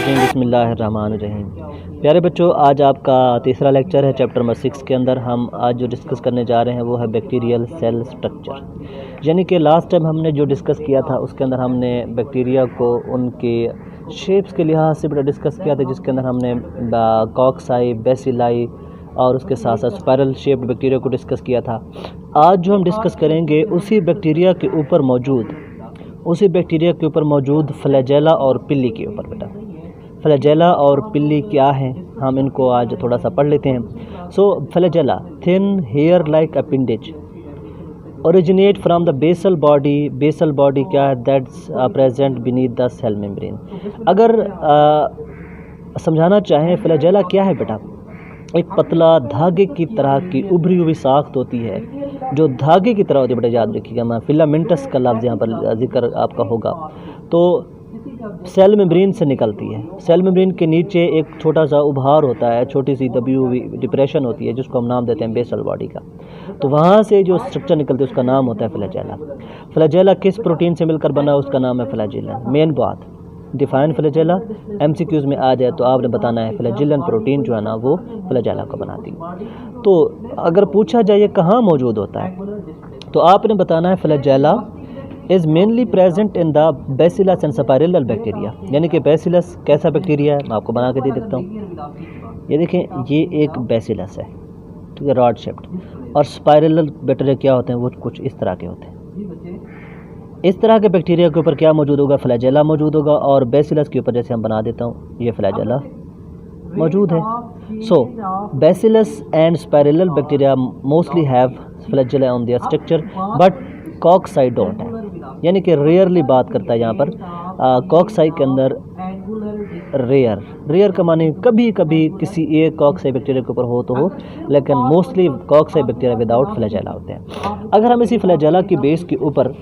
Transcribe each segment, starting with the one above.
रजीम बिस्मिल्लाहिर्रहमानिर्रहीम। प्यारे बच्चों, आज आपका तीसरा लेक्चर है चैप्टर नंबर 6 के अंदर। हम आज जो डिस्कस करने जा रहे हैं वो है बैक्टीरियल सेल स्ट्रक्चर। यानी कि लास्ट टाइम हमने जो डिस्कस किया था उसके अंदर हमने बैक्टीरिया को उनके शेप्स के लिहाज से बड़ा डिस्कस किया था, जिसके अंदर हमने कॉक्साई, बेसिलाई और उसके साथ साथ स्पाइरल शेप्ड बैक्टीरिया को डिस्कस किया था। आज जो हम डिस्कस करेंगे उसी बैक्टीरिया के ऊपर मौजूद फ्लैजेला और पिल्ली के ऊपर। बेटा, फ्लैजेला और पिल्ली क्या है, हम इनको आज थोड़ा सा पढ़ लेते हैं। So flagella, thin hair like appendage, originate from the basal body. Basal body क्या है? That's present beneath the cell membrane. अगर समझाना चाहें फ्लैजेला क्या है बेटा, एक पतला धागे की तरह की उभरी हुई साख्त होती है जो धागे की तरह होती है। बेटा याद रखिएगा, मैं फिलामेंटस का लफ्ज़ यहाँ पर जिक्र आपका होगा। तो सेल मेम्ब्रेन से निकलती है। सेल मेम्ब्रेन के नीचे एक छोटा सा उभार होता है, छोटी सी दबी हुई डिप्रेशन होती है जिसको हम नाम देते हैं बेसल बॉडी का। तो वहाँ से जो स्ट्रक्चर निकलती है उसका नाम होता है फ्लैजेला। फ्लैजेला किस प्रोटीन से मिलकर बना, उसका नाम है फ्लैजिलन। मेन बात, डिफाइन फ्लैजेला एमसीक्यूज़ में आ जाए तो आपने बताना है फ्लैजिलन प्रोटीन जो है ना वो फ्लैजेला को बनाती है। तो अगर पूछा जाए कहाँ मौजूद होता है तो आपने बताना है flagella is mainly present in the bacillus and spiral bacteria. यानी कि बैसिलस कैसा बैक्टीरिया है, मैं आपको बना के दे देता हूँ। ये देखें, ये एक बैसिलस है, ठीक है, रॉड शेप्ड। और स्पाइरल बैक्टीरिया क्या होते हैं, वो कुछ इस तरह के होते हैं। इस तरह के बैक्टीरिया के ऊपर क्या मौजूद होगा? फ्लैजेला मौजूद होगा। और बैसिलस के ऊपर जैसे हम बना देता हूँ, ये फ्लैजेला मौजूद है। So bacillus and spiral bacteria mostly have flagella on their structure, but cocci don't है। यानी कि रेयरली बात करता है यहाँ पर। कॉक्साई के अंदर रेयर का माने कभी कभी किसी एक कॉक्साई बैक्टीरिया के ऊपर हो तो हो, लेकिन मोस्टली कॉक्साई बैक्टीरिया विदाउट फ्लैजेला होते हैं। अगर हम इसी फ्लैजेला की बेस के ऊपर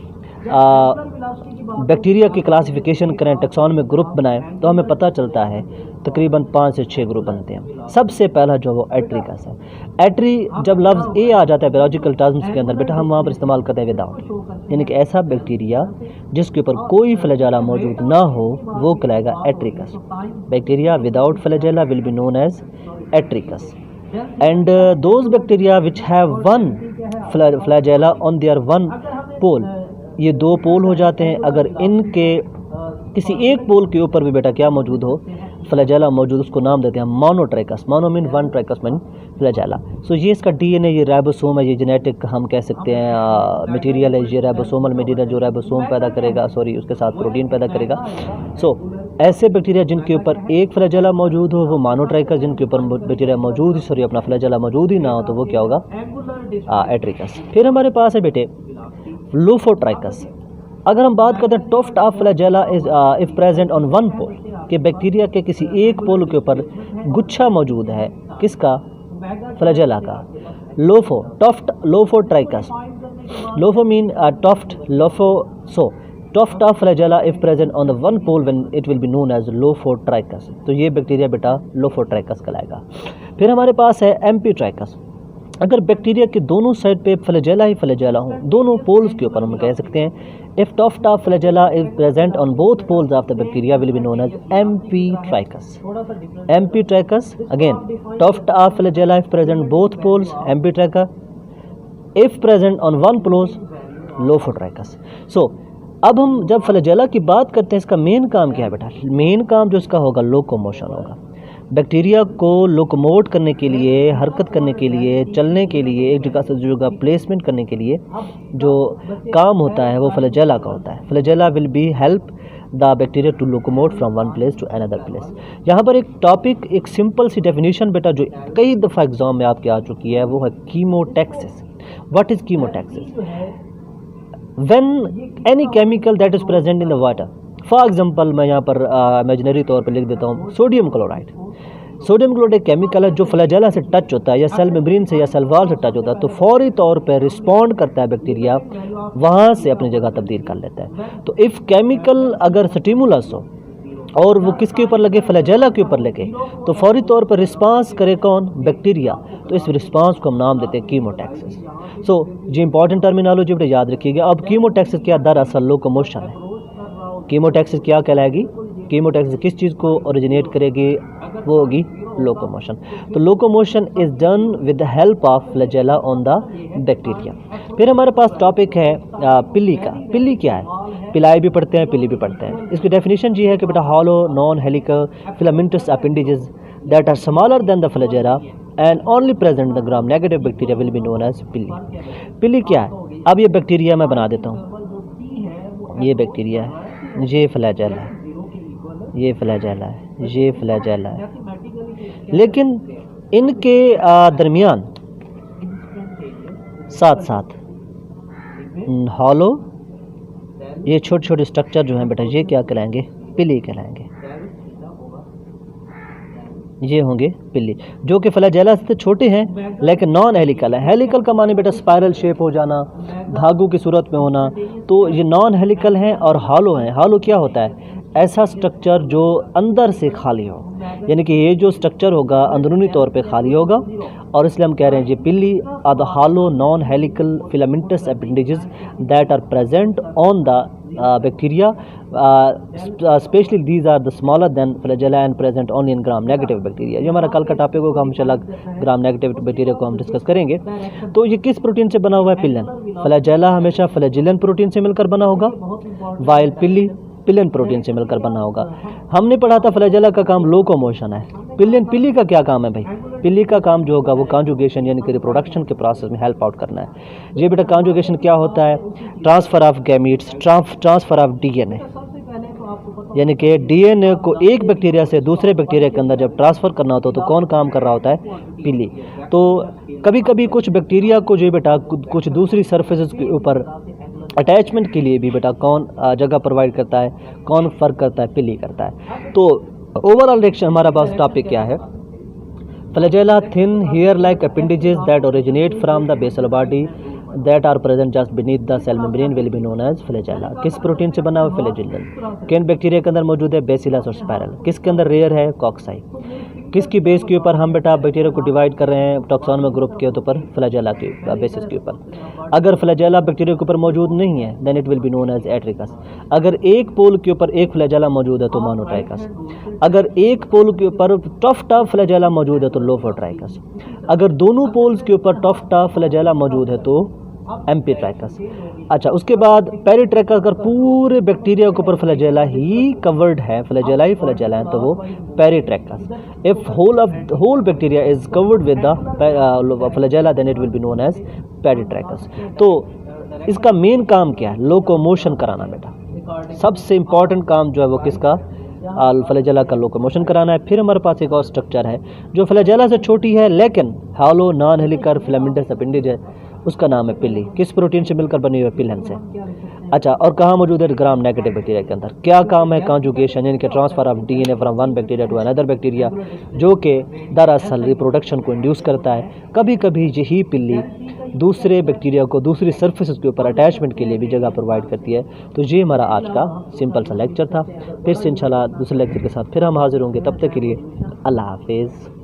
बैक्टीरिया की क्लासिफिकेशन करें, टैक्सॉन में ग्रुप बनाएं, तो हमें पता चलता है तकरीबन 5 से 6 ग्रुप बनते हैं। सबसे पहला जो वो एट्रिकस है। एट्री जब लफ्ज़ ए आ जाता है बायोलॉजिकल टर्म्स के अंदर बेटा, हम वहाँ पर इस्तेमाल करते हैं विदाउट। यानी कि ऐसा बैक्टीरिया जिसके ऊपर कोई फ्लैजेला मौजूद ना हो वो कहलाएगा atrichous. Bacteria without flagella will be known as atrichous. And those bacteria which have one flagella on their one pole, ये 2 पोल हो जाते हैं। अगर इनके किसी एक पोल के ऊपर भी बेटा क्या मौजूद हो, फ्लैजेला मौजूद, उसको नाम देते हैं monotrichous. Mono mean one, trichous mean flagella. So ये इसका डीएनए, ये राइबोसोम है, ये जेनेटिक हम कह सकते हैं मटेरियल है। ये राइबोसोमल मटेरियल जो राइबोसोम पैदा करेगा, उसके साथ प्रोटीन पैदा करेगा। सो ऐसे बैक्टीरिया जिनके ऊपर एक फ्लैजेला मौजूद हो वो मोनोट्राइकस, जिनके ऊपर बैक्टीरिया मौजूद ही अपना फ्लैजेला मौजूद ही ना हो तो वो क्या होगा? एट्रिकस। फिर हमारे पास है बेटे लोफोट्राइकस। अगर हम बात करते हैं tuft of flagella is if present on one pole, कि बैक्टीरिया के किसी एक पोल के ऊपर गुच्छा मौजूद है, किसका? फ्लैजेला का। Lopho, tuft lophotrichous. Lopho mean tuft, lopho. So tuft of flagella if present on the one pole when it will be known as lophotrichous. तो ये बैक्टीरिया बेटा लोफोट्राइकस कहलाएगा। फिर हमारे पास है एम्पीट्राइकस। अगर बैक्टीरिया के दोनों साइड पे फ्लैजेला ही फ्लैजेला हो, दोनों पोल्स के ऊपर, हम कह सकते हैं if tuft of flagella is present on both poles of the bacteria will be known as amphitrichous. Amphitrichous again, tuft of flagella if present both poles amphitrichous, if present on one poles lophotrichous. So अब हम जब flagella की बात करते हैं, इसका main काम क्या है बेटा? मेन काम जो इसका होगा लोकोमोशन होगा। बैक्टीरिया को लोकोमोट करने के लिए, हरकत करने के लिए, चलने के लिए, एक जगह से दूसरी जगह प्लेसमेंट करने के लिए जो काम होता है वो फ्लैजेला का होता है। Flagella will be help the bacteria to locomote from one place to another place. यहाँ पर एक टॉपिक, एक सिंपल सी डेफिनेशन बेटा जो कई दफ़ा एग्जाम में आपके आ चुकी है, वो है chemotaxis. What is chemotaxis? When any chemical that is present in the water, for example मैं यहाँ पर इमेजिनरी तौर पर लिख देता हूँ सोडियम क्लोराइड। सोडियम क्लोराइड एक केमिकल है जो फ्लैजेला से टच होता है या सेल मेम्ब्रेन से या सेल वॉल से टच होता है तो फौरी तौर पर रिस्पॉन्ड करता है बैक्टीरिया, वहाँ से अपनी जगह तब्दील कर लेता है। तो इफ़ केमिकल अगर स्टिमुलस हो और वो किसके ऊपर लगे? फ्लैजेला के ऊपर लगे, तो फौरी तौर पर रिस्पांस करे कौन? बैक्टीरिया। तो इस रिस्पांस को हम नाम देते हैं कीमोटैक्सिस। सो ये इंपॉर्टेंट टर्मिनोलॉजी याद रखिएगा। अब कीमोटैक्सिस क्या? दरअसल लोकोमोशन है। कीमोटैक्सिस क्या कहलाएगी? कीमोटैक्सिस किस चीज़ को ओरिजिनेट करेगी, वो होगी लोकोमोशन। तो locomotion is done with the help of flagella on the bacteria. फिर हमारे पास टॉपिक है पिल्ली का। पिल्ली क्या है? पिलाई भी पढ़ते हैं, पिल्ली भी पढ़ते हैं। इसकी डेफिनेशन ये है कि बेटा hollow non helical filamentous appendages that are smaller than the flagella and only present the gram negative bacteria will be known as pili. Pili क्या है? अब ये बैक्टीरिया मैं बना देता हूँ, ये बैक्टीरिया है, ये फ्लैजेला है, ये फ्लैजेला है, ये फ्लैजेला है, लेकिन इनके दरमियान साथ साथ हॉलो ये छोटे छोटे स्ट्रक्चर जो हैं बेटा ये क्या कहलाएंगे? पिल्ली कहलाएंगे। ये होंगे पिल्ली, जो कि फ्लैजेला से छोटे हैं लेकिन नॉन हेलिकल है। हेलिकल का माने बेटा स्पाइरल शेप हो जाना, धागों की सूरत में होना, तो ये नॉन हेलिकल हैं और हॉलो हैं। हॉलो क्या होता है? ऐसा स्ट्रक्चर जो अंदर से खाली हो, यानी कि ये जो स्ट्रक्चर होगा अंदरूनी तौर पे खाली होगा, और इसलिए हम कह रहे हैं ये pili are the hollow non helical filamentous appendages that are present on the bacteria, specially these are the smaller than flagella and present only in gram negative bacteria. ये हमारा कल का टॉपिक होगा, हम इंशाल्लाह ग्राम नेगेटिव बैक्टीरिया को हम discuss करेंगे। तो ये किस प्रोटीन से बना हुआ है? पिल्लन। फ्लैजेला हमेशा फ्लैजिलन प्रोटीन से मिलकर बना होगा, वाइल पिल्ली पिल्लन प्रोटीन से मिलकर बना होगा। हमने पढ़ा था फ्लैजेला का काम लोकोमोशन है, पिल्ली का क्या काम है भाई? पिल्ली का काम जो होगा वो कॉन्जुगेशन यानी कि रिप्रोडक्शन के प्रोसेस में हेल्प आउट करना है। ये बेटा कॉन्जुगेशन क्या होता है? Transfer of gametes, transfer of DNA, यानी कि डीएनए को एक बैक्टीरिया से दूसरे बैक्टीरिया के अंदर जब ट्रांसफ़र करना होता है तो कौन काम कर रहा होता है? पिल्ली। तो कभी कभी कुछ बैक्टीरिया को जो बेटा कुछ दूसरी सरफेसेस के ऊपर अटैचमेंट के लिए भी बेटा कौन जगह प्रोवाइड करता है, कौन फ़र्क करता है? पिल्ली करता है। तो ओवरऑल रिएक्शन हमारा पास टॉपिक क्या है? Flagella thin hair like appendages that originate from the basal body that are present just beneath the cell membrane will be known as flagella. किस प्रोटीन से बना हुआ? फ्लैजिलन। किन बैक्टीरिया के अंदर मौजूद है? बेसिलस और स्पाइरल। किसके अंदर रेयर है? कॉक्साई। किसकी बेस के ऊपर हम बेटा बैक्टीरिया को डिवाइड कर रहे हैं? टॉक्सोनोमा ग्रुप के ऊपर, फ्लैजेला के बेसिस के ऊपर। अगर फ्लैजेला बैक्टीरिया के ऊपर मौजूद नहीं है then it will be known as atrichous. अगर एक पोल के ऊपर एक फ्लैजेला मौजूद है तो मोनोट्राइकस। अगर एक पोल के ऊपर टफ फ्लैजेला मौजूद है तो लोफोट्राइकस। अगर दोनों पोल्स के ऊपर टफ फ्लैजेला मौजूद है तो एम्पीट्राइकस। अच्छा, उसके बाद पेरिट्रैकस। अगर पूरे बैक्टीरिया के ऊपर फ्लैजेला ही कवर्ड है, फ्लैजेला ही फ्लैजेला है, तो वो peritrichous. If whole bacteria is covered with the flagella then it will be known as peritrichous. तो इसका मेन काम क्या है? लोकोमोशन कराना बेटा। सबसे इंपॉर्टेंट काम जो है वो किसका? फ्लैजेला का लोकोमोशन कराना है। फिर हमारे पास एक और स्ट्रक्चर है जो फ्लैजेला से छोटी है लेकिन hollow non helical filamentous appendage है, उसका नाम है पिल्ली। किस प्रोटीन से मिलकर बनी हुई है? पिल्लन से। अच्छा, और कहाँ मौजूद है? ग्राम नेगेटिव बैक्टीरिया के अंदर। क्या काम है? कॉन्जुगेशन, यानी कि transfer of DNA from one bacteria to another bacteria, जो कि दरअसल रिप्रोडक्शन को इंड्यूस करता है। कभी कभी यही पिल्ली दूसरे बैक्टीरिया को दूसरी सर्फेसेस के ऊपर अटैचमेंट के लिए भी जगह प्रोवाइड करती है। तो ये हमारा आज का सिंपल सा लेक्चर था। फिर से इंशाल्लाह दूसरे लेक्चर के साथ फिर हम हाजिर होंगे। तब तक के लिए अल्लाह हाफिज़।